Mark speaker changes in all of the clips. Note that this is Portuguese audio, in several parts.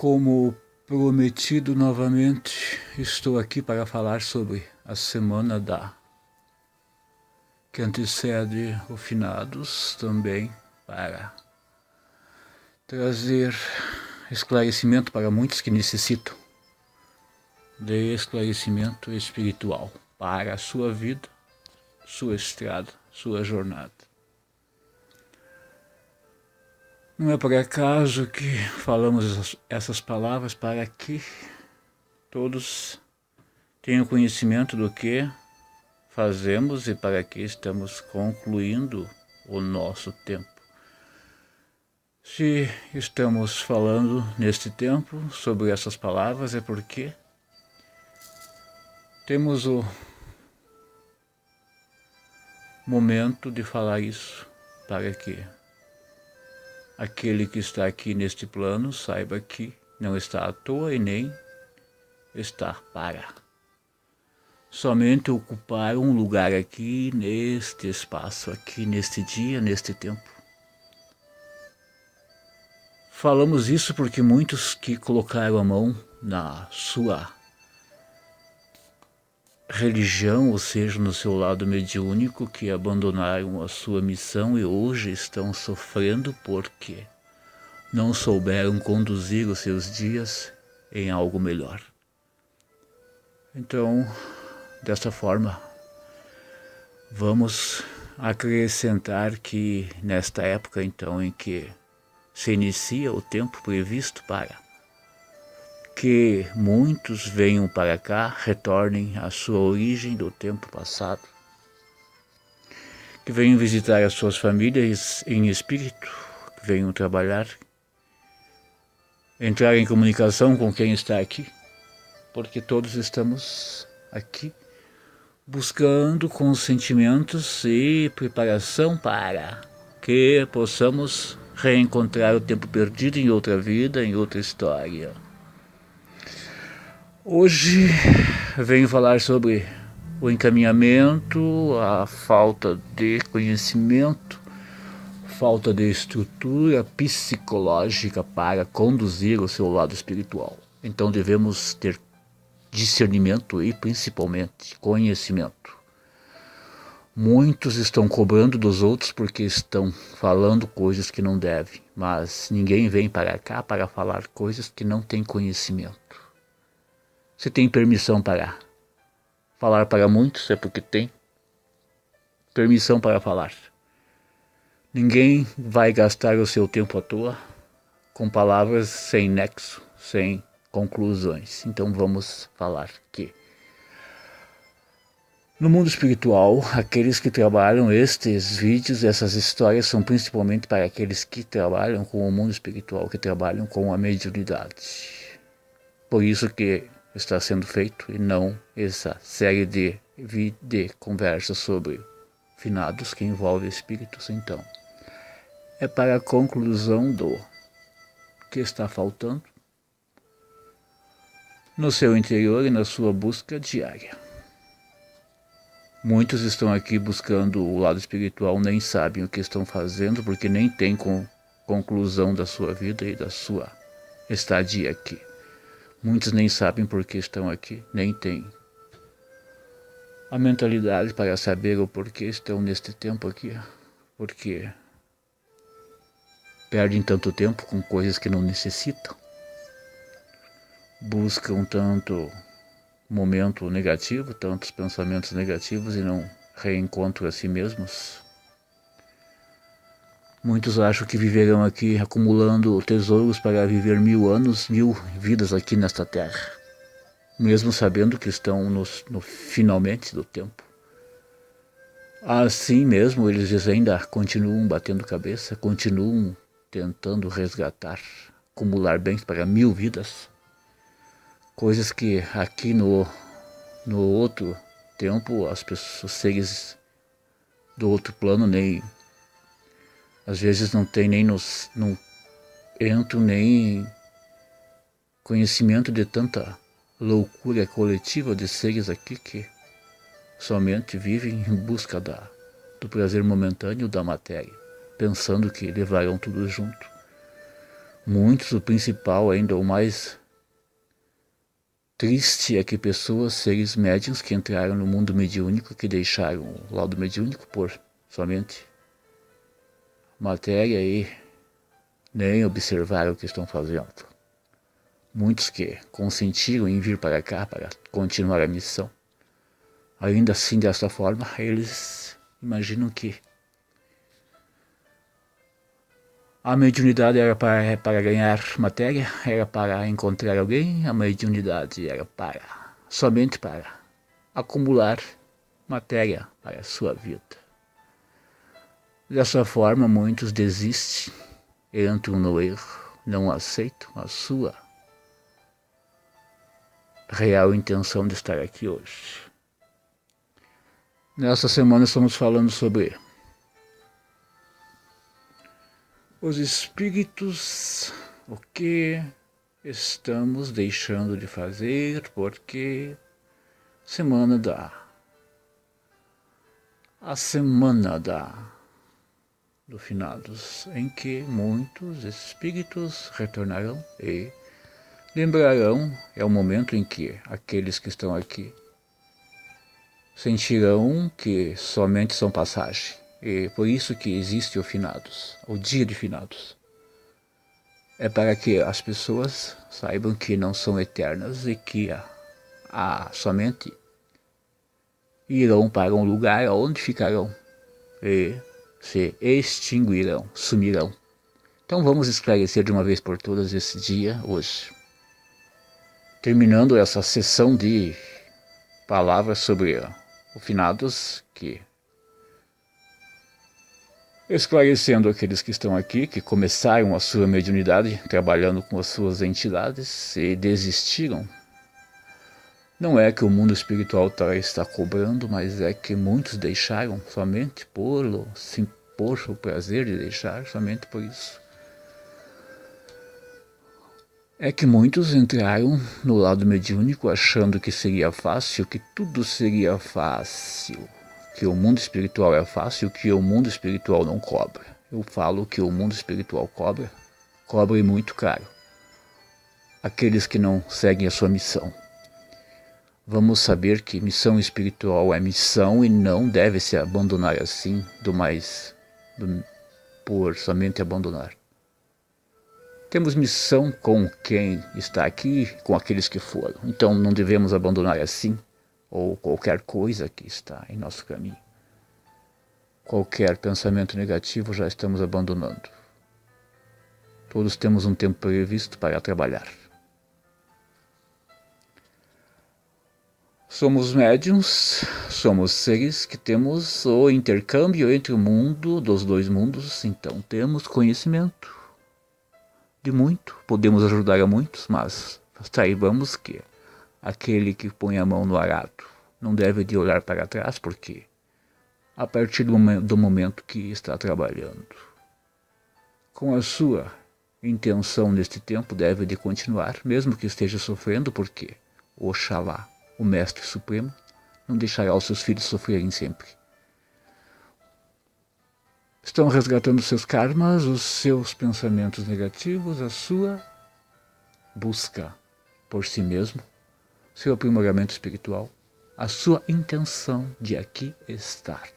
Speaker 1: Como prometido novamente, estou aqui para falar sobre a semana que antecede o Finados, também para trazer esclarecimento para muitos que necessitam de esclarecimento espiritual para a sua vida, sua estrada, sua jornada. Não é por acaso que falamos essas palavras para que todos tenham conhecimento do que fazemos e para que estamos concluindo o nosso tempo. Se estamos falando neste tempo sobre essas palavras é porque temos o momento de falar isso para que aquele que está aqui neste plano saiba que não está à toa e nem está para somente ocupar um lugar aqui neste espaço, aqui neste dia, neste tempo. Falamos isso porque muitos que colocaram a mão na sua religião, ou seja, no seu lado mediúnico, que abandonaram a sua missão e hoje estão sofrendo porque não souberam conduzir os seus dias em algo melhor. Então, desta forma, vamos acrescentar que nesta época então em que se inicia o tempo previsto para que muitos venham para cá, retornem à sua origem do tempo passado, que venham visitar as suas famílias em espírito, que venham trabalhar, entrar em comunicação com quem está aqui, porque todos estamos aqui buscando consentimentos e preparação para que possamos reencontrar o tempo perdido em outra vida, em outra história. Hoje venho falar sobre o encaminhamento, a falta de conhecimento, falta de estrutura psicológica para conduzir o seu lado espiritual. Então devemos ter discernimento e principalmente conhecimento. Muitos estão cobrando dos outros porque estão falando coisas que não devem, mas ninguém vem para cá para falar coisas que não tem conhecimento. Se tem permissão para falar para muitos, é porque tem permissão para falar. Ninguém vai gastar o seu tempo à toa com palavras sem nexo, sem conclusões. Então vamos falar que no mundo espiritual, aqueles que trabalham estes vídeos, essas histórias são principalmente para aqueles que trabalham com o mundo espiritual, que trabalham com a mediunidade. Por isso que está sendo feito e não essa série de conversas sobre finados que envolve espíritos. Então, é para a conclusão do que está faltando no seu interior e na sua busca diária. Muitos estão aqui buscando o lado espiritual, nem sabem o que estão fazendo, porque nem tem conclusão da sua vida e da sua estadia aqui. Muitos nem sabem por que estão aqui, nem têm a mentalidade para saber o porquê estão neste tempo aqui, porque perdem tanto tempo com coisas que não necessitam, buscam tanto momento negativo, tantos pensamentos negativos e não reencontram a si mesmos. Muitos acham que viverão aqui acumulando tesouros para viver 1000 anos, 1000 vidas aqui nesta terra, mesmo sabendo que estão no finalmente do tempo. Assim mesmo, eles ainda continuam batendo cabeça, continuam tentando resgatar, acumular bens para 1000 vidas, coisas que aqui no outro tempo as pessoas, os seres do outro plano nem às vezes não tem nem não entram nem em conhecimento de tanta loucura coletiva de seres aqui que somente vivem em busca do prazer momentâneo da matéria, pensando que levarão tudo junto. Muitos, o principal ainda, o mais triste é que pessoas, seres médiuns que entraram no mundo mediúnico, que deixaram o lado mediúnico por somente matéria e nem observaram o que estão fazendo. Muitos que consentiram em vir para cá para continuar a missão, ainda assim dessa forma, eles imaginam que a mediunidade era para ganhar matéria, era para encontrar alguém, a mediunidade era somente para acumular matéria para a sua vida. Dessa forma, muitos desistem, entram no erro, não aceitam a sua real intenção de estar aqui hoje. Nessa semana estamos falando sobre os espíritos, o que estamos deixando de fazer, porque a semana do finados, em que muitos espíritos retornarão e lembrarão, é o momento em que aqueles que estão aqui sentirão que somente são passagem. E por isso que existe o finados, o dia de finados. É para que as pessoas saibam que não são eternas e que somente irão para um lugar onde ficarão e se extinguirão, sumirão. Então vamos esclarecer de uma vez por todas esse dia hoje. Terminando essa sessão de palavras sobre o finados, que esclarecendo aqueles que estão aqui, que começaram a sua mediunidade trabalhando com as suas entidades e desistiram. Não é que o mundo espiritual está cobrando, mas é que muitos deixaram somente por o prazer de deixar, somente por isso. É que muitos entraram no lado mediúnico achando que seria fácil, que tudo seria fácil, que o mundo espiritual é fácil, que o mundo espiritual não cobra. Eu falo que o mundo espiritual cobra e muito caro. Aqueles que não seguem a sua missão. Vamos saber que missão espiritual é missão e não deve se abandonar assim, por somente abandonar. Temos missão com quem está aqui, com aqueles que foram. Então não devemos abandonar assim, ou qualquer coisa que está em nosso caminho. Qualquer pensamento negativo já estamos abandonando. Todos temos um tempo previsto para trabalhar. Somos médiuns, somos seres que temos o intercâmbio entre o mundo, dos dois mundos, então temos conhecimento de muito, podemos ajudar a muitos, mas saibamos que aquele que põe a mão no arado não deve de olhar para trás, porque a partir do momento que está trabalhando com a sua intenção neste tempo, deve de continuar, mesmo que esteja sofrendo, porque Oxalá, o Mestre Supremo, não deixará os seus filhos sofrerem sempre. Estão resgatando seus karmas, os seus pensamentos negativos, a sua busca por si mesmo, seu aprimoramento espiritual, a sua intenção de aqui estar.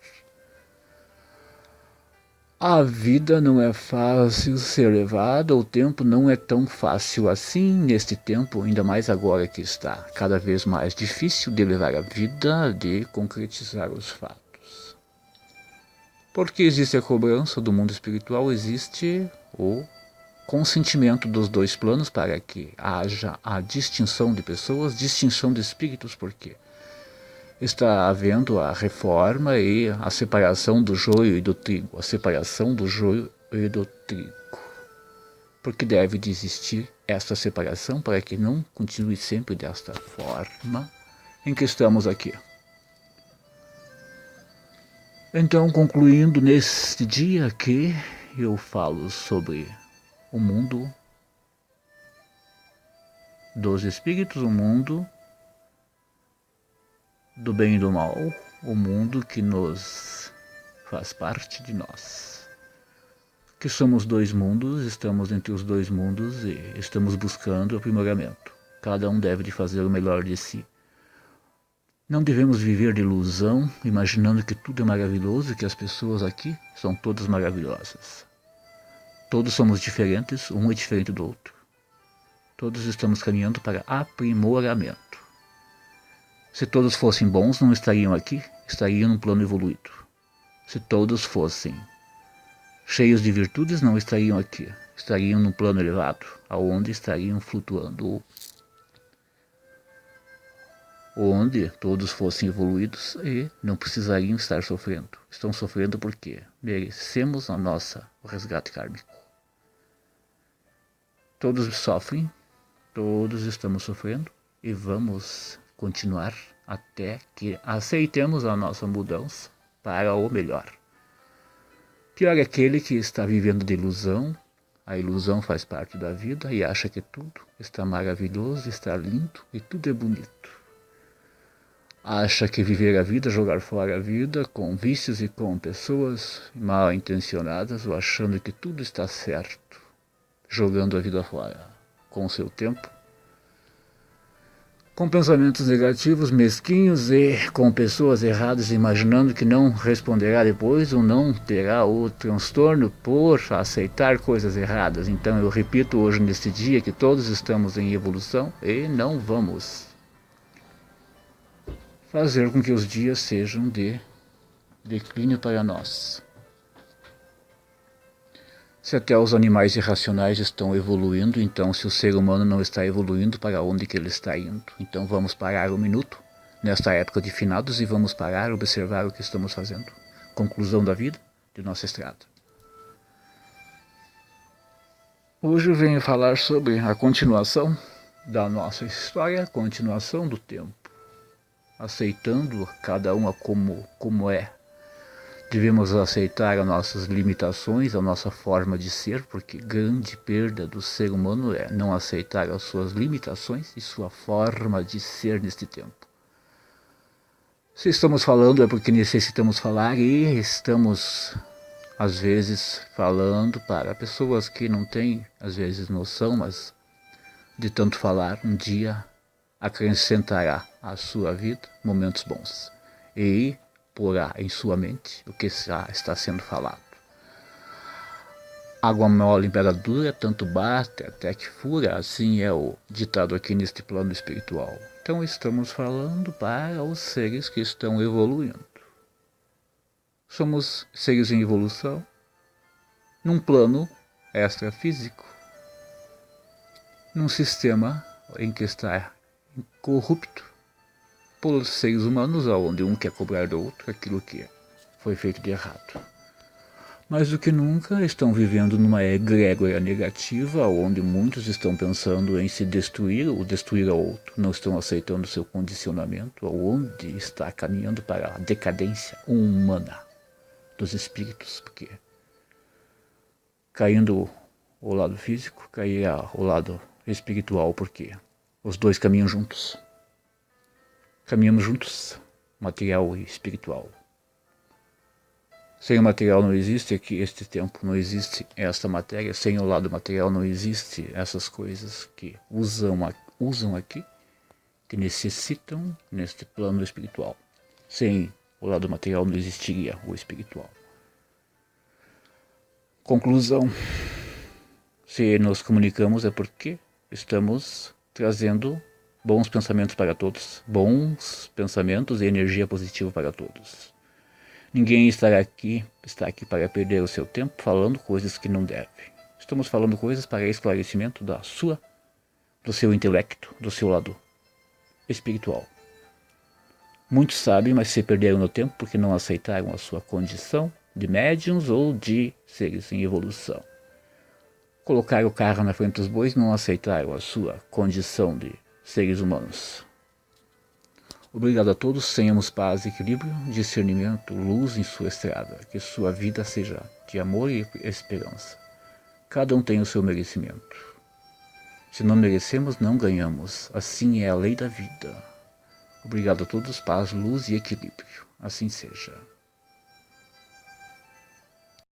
Speaker 1: A vida não é fácil ser levada, o tempo não é tão fácil assim neste tempo, ainda mais agora que está cada vez mais difícil de levar a vida, de concretizar os fatos. Porque existe a cobrança do mundo espiritual, existe o consentimento dos dois planos para que haja a distinção de pessoas, distinção de espíritos, porque está havendo a reforma e a separação do joio e do trigo, a separação do joio e do trigo. Porque deve de existir essa separação para que não continue sempre desta forma em que estamos aqui. Então, concluindo neste dia aqui, eu falo sobre o mundo dos espíritos, o mundo do bem e do mal, o mundo que nos faz parte de nós. que somos dois mundos, estamos entre os dois mundos e estamos buscando aprimoramento. Cada um deve de fazer o melhor de si. Não devemos viver de ilusão, imaginando que tudo é maravilhoso e que as pessoas aqui são todas maravilhosas. Todos somos diferentes, um é diferente do outro. Todos estamos caminhando para aprimoramento. Se todos fossem bons, não estariam aqui, estariam num plano evoluído. Se todos fossem cheios de virtudes, não estariam aqui, estariam num plano elevado, aonde estariam flutuando. Onde todos fossem evoluídos e não precisariam estar sofrendo. Estão sofrendo porque merecemos o resgate kármico. Todos sofrem, todos estamos sofrendo e vamos continuar até que aceitemos a nossa mudança para o melhor. Pior é aquele que está vivendo de ilusão. A ilusão faz parte da vida e acha que tudo está maravilhoso, está lindo e tudo é bonito. Acha que viver a vida, jogar fora a vida com vícios e com pessoas mal intencionadas ou achando que tudo está certo, jogando a vida fora com o seu tempo, com pensamentos negativos, mesquinhos e com pessoas erradas, imaginando que não responderá depois ou não terá o transtorno por aceitar coisas erradas. Então eu repito hoje neste dia que todos estamos em evolução e não vamos fazer com que os dias sejam de declínio para nós. Se até os animais irracionais estão evoluindo, então se o ser humano não está evoluindo, para onde que ele está indo? Então vamos parar um minuto, nesta época de finados, e vamos parar, observar o que estamos fazendo. Conclusão da vida, de nossa estrada. Hoje eu venho falar sobre a continuação da nossa história, a continuação do tempo. Aceitando cada uma como é. Devemos aceitar as nossas limitações, a nossa forma de ser, porque grande perda do ser humano é não aceitar as suas limitações e sua forma de ser neste tempo. Se estamos falando é porque necessitamos falar e estamos, às vezes, falando para pessoas que não têm, às vezes, noção, mas de tanto falar, um dia acrescentará à sua vida momentos bons e porá em sua mente o que já está sendo falado. Água mole em pedra dura, tanto bate até que fura, assim é o ditado aqui neste plano espiritual. Então estamos falando para os seres que estão evoluindo. Somos seres em evolução, num plano extrafísico, num sistema em que está corrupto pelos seres humanos, onde um quer cobrar do outro aquilo que foi feito de errado. Mais do que nunca estão vivendo numa egrégora negativa, onde muitos estão pensando em se destruir ou destruir ao outro, não estão aceitando seu condicionamento, onde está caminhando para a decadência humana dos espíritos, porque caindo o lado físico, cairá o lado espiritual, porque os dois caminham juntos. Caminhamos juntos, material e espiritual. Sem o material não existe aqui este tempo, não existe esta matéria. Sem o lado material não existe essas coisas que usam aqui, que necessitam neste plano espiritual. Sem o lado material não existiria o espiritual. Conclusão. Se nos comunicamos é porque estamos trazendo bons pensamentos para todos, bons pensamentos e energia positiva para todos. Ninguém está aqui para perder o seu tempo falando coisas que não deve. Estamos falando coisas para esclarecimento do seu intelecto, do seu lado espiritual. Muitos sabem, mas se perderam no tempo porque não aceitaram a sua condição de médiuns ou de seres em evolução. Colocaram o carro na frente dos bois, não aceitaram a sua condição de seres humanos. Obrigado a todos, tenhamos paz, equilíbrio, discernimento, luz em sua estrada, que sua vida seja de amor e esperança. Cada um tem o seu merecimento. Se não merecemos, não ganhamos. Assim é a lei da vida. Obrigado a todos, paz, luz e equilíbrio. Assim seja.